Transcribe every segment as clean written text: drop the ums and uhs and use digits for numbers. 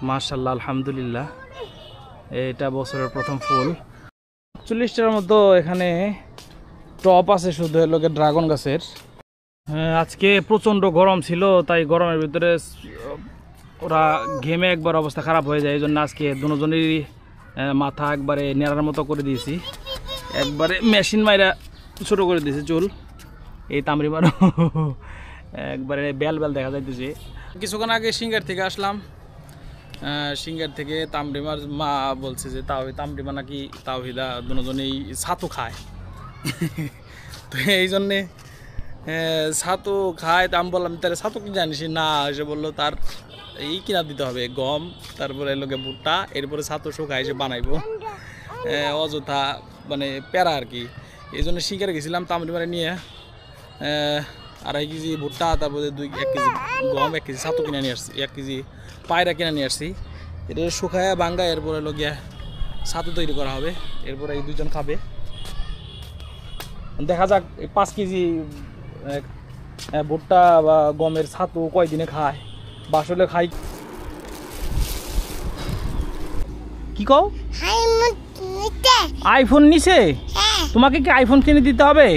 মাশাআল্লাহ আলহামদুলিল্লাহ, এটা বছরের প্রথম ফুল। 40টার মতো এখানে টপ আছে শুধু লোকের ড্রাগন গাছের। আজকে প্রচণ্ড গরম ছিল, তাই গরমের ভিতরে ওরা ঘেমে একবার অবস্থা খারাপ হয়ে যায়। এই জন্য আজকে দুজনেরই মাথা একবারে নেড়ার মতো করে দিয়েছি, একবারে মেশিন মাইরা ছোটো করে দিয়েছি চুল। এই তামরিমারও একবারে বেল বেল দেখা যাইতেছে। কিছুক্ষণ আগে সিঙ্গার থেকে আসলাম, সিঙ্গার থেকে তামরিমার মা বলছে যে তামরিমা নাকি তাওহিদা দুজনেই ছাতু খায়। তো এই জন্যে ছাতু খায়। তা আমি বললাম তাহলে ছাতু কি জানিস? না, এসে বললো তার এই কিনা দিতে হবে গম, তারপরে লোকে ভুট্টা, এরপরে ছাতু শুকায় এসে বানাইবো। অযথা মানে প্যারা আর কি। এই জন্য শিকারে গেছিলাম তামরিমারে নিয়ে 2.5 কেজি ভুট্টা, তারপরে 1 কেজি গম, 1 কেজি ছাতু কিনে নিয়ে আসছি, 1 কেজি পায়রা কিনে নিয়ে আসছি। এটা শুকায় বাঙ্গা, এরপরে লোকিয়া ছাতু তৈরি করা হবে। এরপরে এই দুজন খাবে। দেখা যাক 5 কেজি ভুট্টা বা গমের ছাতু কয়দিনে খায় বা আসলে খাই। কি কও? আইফোন নিছে? তোমাকে কি আইফোন কিনে দিতে হবে?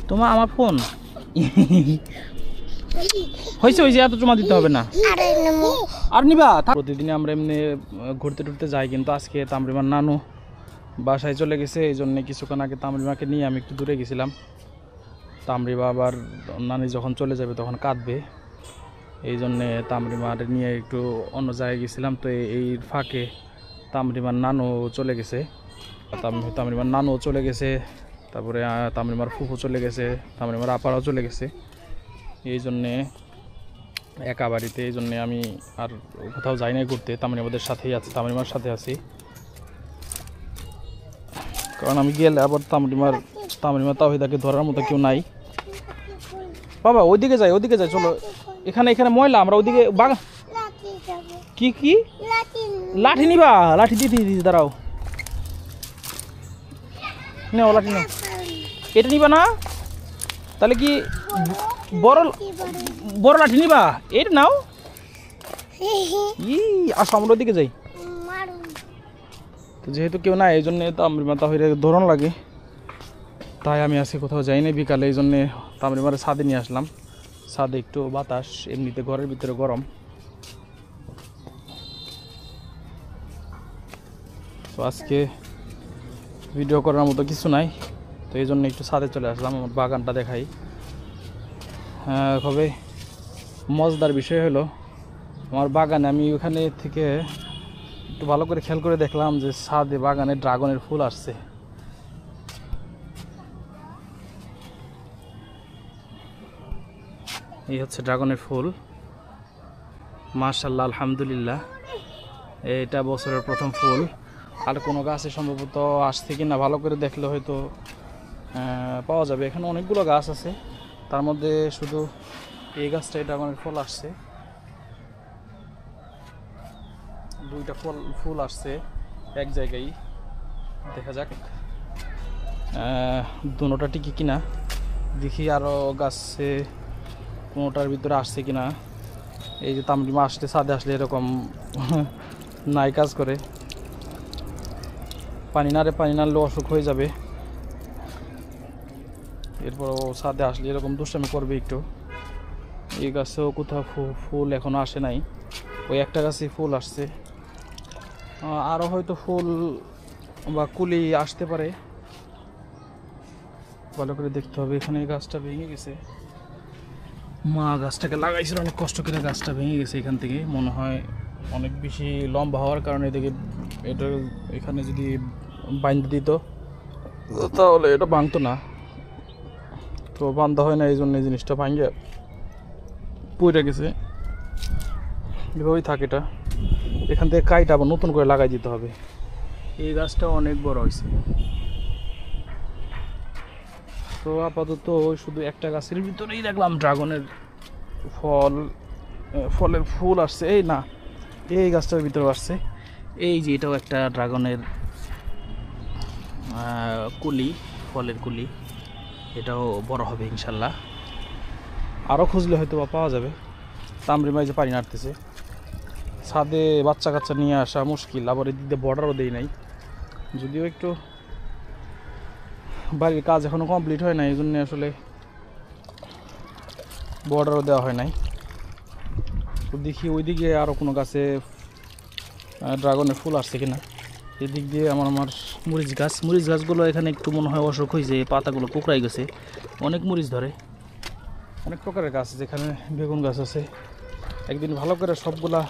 তোমার আমার ফোন হয়েছে হয়েছে, এত জমা দিতে হবে না। আর নিবা? প্রতিদিন আমরা এমনি ঘুরতে টুরতে যাই, কিন্তু আজকে তামরিমার নানু বাসায় চলে গেছে। এই জন্য কিছুক্ষণ আগে তামরিমাকে নিয়ে আমি একটু দূরে গেছিলাম। তামরিমা আবার নানি যখন চলে যাবে তখন কাঁদবে, এই জন্যে তামরিমার নিয়ে একটু অন্য জায়গায় গেছিলাম। তো এই ফাঁকে তামরিমার নানু চলে গেছে, তামরিমার নানু চলে গেছে, তারপরে তামরিমার ফুফু চলে গেছে, তামরিমার আপারাও চলে গেছে। এই জন্যে একা বাড়িতে, এই জন্যে আমি আর কোথাও যাই নাই ঘুরতে। তামরিমাদের সাথেই আছি, তামরিমার সাথে আছি, কারণ আমি গেলে আবার তামরিমা তাওহিদাকে ধরার মতো কেউ নাই। বাবা ওইদিকে যাই, ওইদিকে যাই, চলো। এখানে ময়লা, আমরা ওইদিকে বাগা। কি কি লাঠি নিবা? লাঠি দিতে দাঁড়াও, নাও লাঠি নাও। এটা নিবা না? তাহলে কি বড় লাঠি নিবা? এটা নাও। আসো আমরা ওইদিকে যাই। তো যেহেতু কেউ নাই, এই জন্য তামরিমা তাওহিদাকে ধরন লাগে, তাই আমি আজকে কোথাও যাই না বিকালে। এই জন্যে তামরিমারে ছাদে নিয়ে আসলাম। ছাদে একটু বাতাস, এমনিতে ঘরের ভিতরে গরম। তো আজকে ভিডিও করার মতো কিছু নাই, তো এই জন্য একটু ছাদে চলে আসলাম, আমার বাগানটা দেখাই। তবে মজাদার বিষয় হলো আমার বাগানে, আমি ওখানে থেকে একটু ভালো করে খেয়াল করে দেখলাম যে ছাদে বাগানে ড্রাগনের ফুল আসছে। এই হচ্ছে ড্রাগনের ফুল। মাশাআল্লাহ আলহামদুলিল্লাহ, এটা বছরের প্রথম ফুল। আর কোনো গাছে সম্ভবত আসছে কিনা ভালো করে দেখলে হয়তো পাওয়া যাবে। এখানে অনেকগুলো গাছ আছে, তার মধ্যে শুধু এই গাছটাই ড্রাগনের ফুল আসছে। 2টা ফুল আসছে এক জায়গায়। দেখা যাক দুটোটা টিকি কিনা, দেখি আরও গাছে কোনোটার ভিতরে আসছে কিনা। এই যে তামরিমা আসলে ছাদে আসলে এরকম নাই কাজ করে, পানি নাড়লে অসুখ হয়ে যাবে। এরপর ছাদে আসলে এরকম দুষ্টামি করবে একটু। এই গাছেও কোথাও ফুল এখনো আসে নাই, ওই একটা গাছে ফুল আসছে। আরও হয়তো ফুল বা কুলি আসতে পারে, ভালো করে দেখতে হবে। এখানে এই গাছটা ভেঙে গেছে, মা গাছটাকে লাগাইছিল অনেক কষ্ট করে, গাছটা ভেঙে গেছে এখান থেকে। মনে হয় অনেক বেশি লম্বা হওয়ার কারণে এদিকে এটা এখানে যদি বাইন্ধে দিত তাহলে এটা ভাঙতো না, তো বান্ধা হয় না, এই জন্য এই জিনিসটা ভাঙে পড়ে গেছে। এভাবেই থাকে এটা। এখান থেকে কাইটা আবার নতুন করে লাগাই দিতে হবে। এই গাছটা অনেক বড় হয়েছে। তো আপাতত ওই শুধু একটা গাছের ভিতরেই দেখলাম ড্রাগনের ফলের ফুল আসছে। এই না, এই গাছটার ভিতরে আসছে। এই যে এটাও একটা ড্রাগনের কুলি, ফলের কুলি। এটাও বড় হবে ইনশাল্লাহ, আরও খুঁজলে হয়তো বা পাওয়া যাবে। তামরিমা যে পানি নাড়তেছে, ছাদে বাচ্চা কাচ্চা নিয়ে আসা মুশকিল, আবার এদিক দিয়ে বর্ডারও দেই নাই, যদিও একটু বাড়ির কাজ এখনও কমপ্লিট হয় নাই, এই জন্য আসলে বর্ডারও দেওয়া হয় নাই। তো দেখি ওইদিকে আরও কোনো গাছে ড্রাগনের ফুল আসছে কিনা। এদিক দিয়ে আমার মরিচ গাছগুলো এখানে একটু মনে হয় অসুখ হয়েছে, পাতাগুলো কুকড়াই গেছে, অনেক মরিচ ধরে। অনেক প্রকারের গাছ, যেখানে বেগুন গাছ আছে। একদিন ভালো করে সবগুলা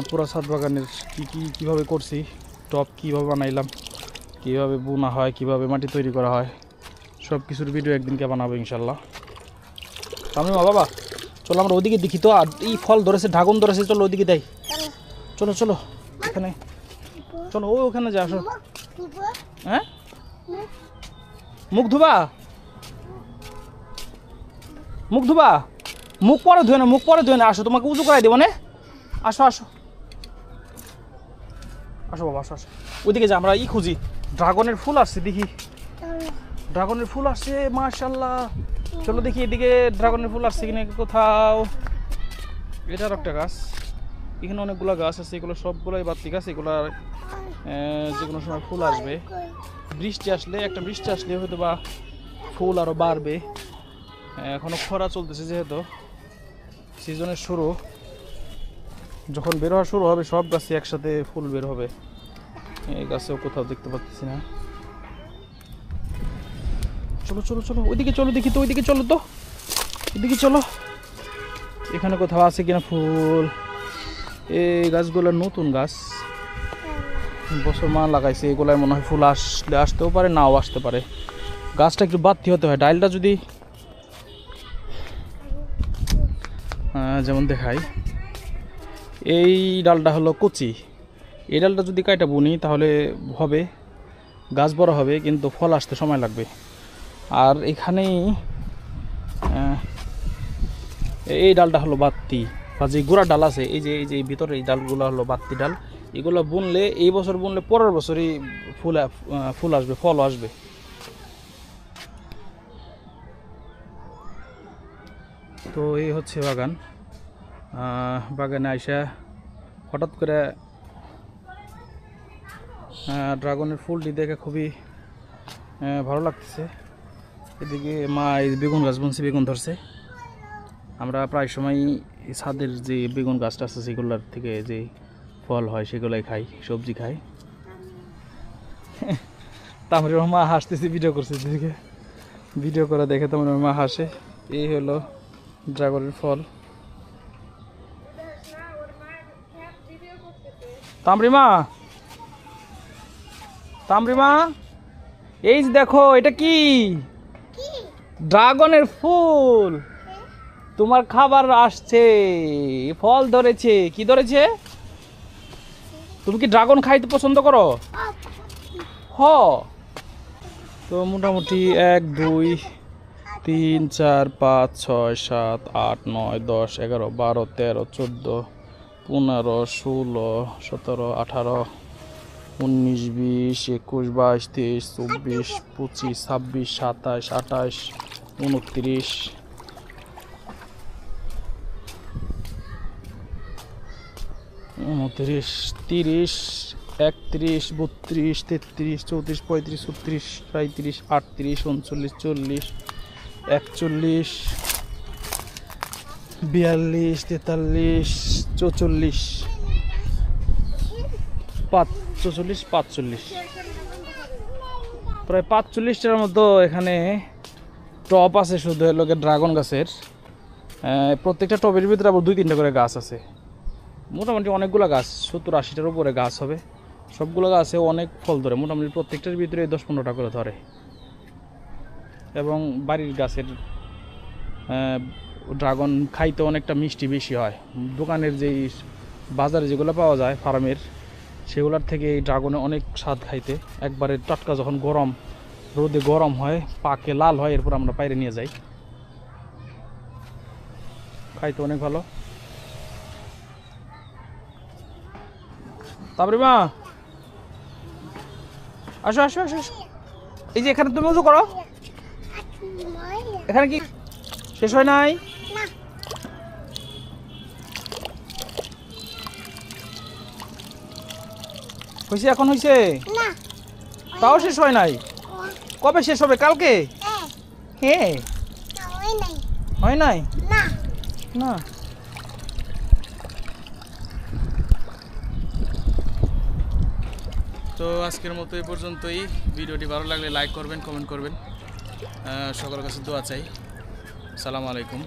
পুরা ছাদ বাগানের কীভাবে করছি, টব কীভাবে বানাইলাম, কীভাবে বোনা হয়, কীভাবে মাটি তৈরি করা হয়, সব কিছুর ভিডিও একদিনকে বানাবো ইনশাল্লাহ। আমি বাবা চলো আমরা ওদিকে দেখি তো। আর এই ফল ধরেছে, ড্রাগন ধরেছে, চলো ওদিকে দেয়। চলো চলো এখানে চলো, ওখানে যা আসো। হ্যাঁ মুখ ধুবা, মুখ ধুবা, মুখ পরে ধুয়ে না, মুখ পরে ধুয়ে না। আসো তোমাকে উঁচু করাই দেবো না, আসো আসো আসো বাবা, আসো আসো। ওইদিকে যা, আমরা খুঁজি ড্রাগনের ফুল আসছে, দেখি ড্রাগনের ফুল আসছে মাশাআল্লাহ। চলো দেখি এদিকে ড্রাগনের ফুল আসছে কিনা কোথাও। এটার একটা গাছ, এখানে অনেকগুলো গাছ আছে, এগুলো সবগুলোই বাড়তি গাছ, এগুলো যে কোনো সময় ফুল আসবে। বৃষ্টি আসলে, একটা বৃষ্টি আসলে হয়তো বা ফুল আরও বাড়বে। এখনও খরা চলতেছে, যেহেতু সিজনের শুরু, যখন বের হওয়া শুরু হবে সব গাছে একসাথে ফুল বের হবে। এই গাছেও কোথাও দেখতে পাচ্ছি না। চলো চলো চলো ওইদিকে চলো দেখি তো, ওইদিকে চলো তো, ওইদিকে চলো, এখানে কোথাও আছে কিনা ফুল। এই গাছগুলো নতুন গাছ, বছর মা লাগাইছে, এগুলাই মনে হয় ফুল আসলে আসতেও পারে, নাও আসতে পারে। গাছটা একটু বাড়তি হতে হয়, ডালটা যদি যেমন দেখাই, এই ডালটা হলো কচি, এই ডালটা যদি কাইটা বুনি তাহলে হবে, গাছ বড় হবে, কিন্তু ফল আসতে সময় লাগবে। আর এখানেই এই ডালটা হলো বাত্তি, বা যে গোড়া ডাল আছে, এই যে ভিতরে এই ডালগুলো হলো বাত্তি ডাল। এগুলো বুনলে, এই বছর বুনলে পরের বছরই ফুল আসবে, ফল আসবে। তো এই হচ্ছে বাগান। বাগানে আইসা হঠাৎ করে ড্রাগনের ফুলটি দেখে খুবই ভালো লাগতেছে। এদিকে মা এই বেগুন গাছ বুনছে, বেগুন ধরছে। আমরা প্রায় সময় ছাদের যে বেগুন গাছটা আছে সেগুলোর থেকে যে ফল হয় সেগুলোই খাই, সবজি খাই। তারপরে মা হাসতেছে, ভিডিও করছে, এদিকে ভিডিও করা দেখে তোমার মা হাসে। এই হলো ড্রাগনের ফল। তামরিমা, তামরিমা, এই যে দেখো, এটা কি? ড্রাগনের ফুল। তোমার খাবার আসছে, ফল ধরেছে। কি ধরেছে? তুমি কি ড্রাগন খাইতে পছন্দ করো? হ। তো মোটামুটি 1 2 3 4 5 6 7 8 9 10 11 12 13 14 15 16 17 18 19 20 21 22 23 24 25 26 27 28 29 30 31 32 33 34 35 36 37 38 39 40 41 42 43 44 45 প্রায় 45টার মতো এখানে টব আছে, শুধু লোকের ড্রাগন গাছের। প্রত্যেকটা টবের ভিতরে আবার 2-3টা করে গাছ আছে। মোটামুটি অনেকগুলো গাছ, 70-80টার উপরে গাছ হবে। সবগুলো গাছে অনেক ফল ধরে, মোটামুটি প্রত্যেকটার ভিতরে 10-15টা করে ধরে। এবং বাড়ির গাছের ড্রাগন খাইতে অনেকটা মিষ্টি বেশি হয়। দোকানের যেই বাজারে যেগুলো পাওয়া যায় ফার্মের, সেগুলোর থেকে এই ড্রাগনে অনেক স্বাদ খাইতে। একবারে টাটকা যখন গরম রোদে গরম হয়, পাকে লাল হয়, এরপর আমরা বাইরে নিয়ে যাই, খাইতে অনেক ভালো। তারপরে মা আসো আসো আসো, এই যে এখানে তুমি উজু করো। এখানে কি শেষ হয় নাই? হয়েছে এখন হয়েছে তাও শেষ হয় নাই কবে শেষ হবে কালকে হ্যাঁ হয় নাই না তো আজকের মতো এই পর্যন্তই ভিডিওটি ভালো লাগলে লাইক করবেন কমেন্ট করবেন সকলের কাছে দোয়া চাই আসসালামু আলাইকুম